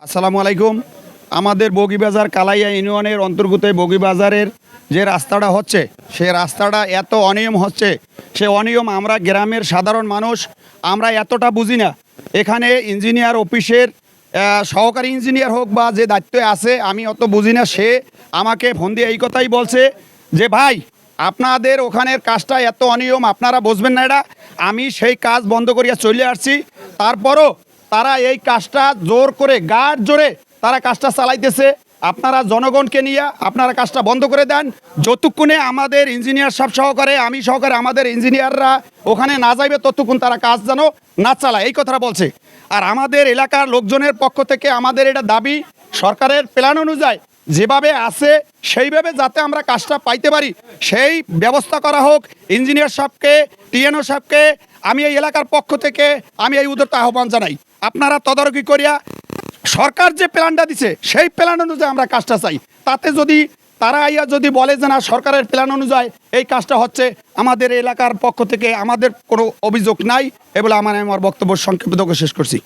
আসসালামু আলাইকুম। আমাদের বগিবাজার কালাইয়া ইউনিয়নের অন্তর্গত বগিবাজারের যে রাস্তাটা হচ্ছে সে রাস্তাটা এত অনিয়ম হচ্ছে, সে অনিয়ম আমরা গ্রামের সাধারণ মানুষ আমরা এতটা বুঝি না। এখানে ইঞ্জিনিয়ার অফিসের সহকারী ইঞ্জিনিয়ার হোক বা যে দায়িত্বে আছে আমি অত বুঝি না, সে আমাকে ফোন দিয়ে এই কথাই বলছে যে ভাই আপনাদের ওখানের কাজটা এত অনিয়ম, আপনারা বুঝবেন না এটা। আমি সেই কাজ বন্ধ করিয়া চলে আসছি, তারপরও তারা এই কাজটা জোর করে গাঢ় জোরে তারা কাজটা চালাইতেছে। আপনারা জনগণকে নিয়ে আপনারা কাজটা বন্ধ করে দেন, যতক্ষণে আমাদের ইঞ্জিনিয়ার সব সহকারে আমি সহকারে আমাদের ইঞ্জিনিয়াররা ওখানে না যাইবে ততক্ষণ তারা কাজ যেন না চালায়, এই কথাটা বলছে। আর আমাদের এলাকার লোকজনের পক্ষ থেকে আমাদের এটা দাবি, সরকারের প্ল্যান অনুযায়ী যেভাবে আছে সেইভাবে যাতে আমরা কাজটা পাইতে পারি সেই ব্যবস্থা করা হোক। ইঞ্জিনিয়ার সাহেবকে, টিএনও সাহেবকে আমি এই এলাকার পক্ষ থেকে আমি এই উদ্যোক্তা আহ্বান জানাই, আপনারা তদারকি করিয়া সরকার যে প্ল্যানটা দিছে সেই প্ল্যান অনুযায়ী আমরা কাজটা চাই। তাতে যদি তারা আইয়া যদি বলে যে না সরকারের প্ল্যান অনুযায়ী এই কাজটা হচ্ছে, আমাদের এলাকার পক্ষ থেকে আমাদের কোনো অভিযোগ নাই। এ বলে আমার বক্তব্য সংক্ষিপ্ত করে শেষ করছি।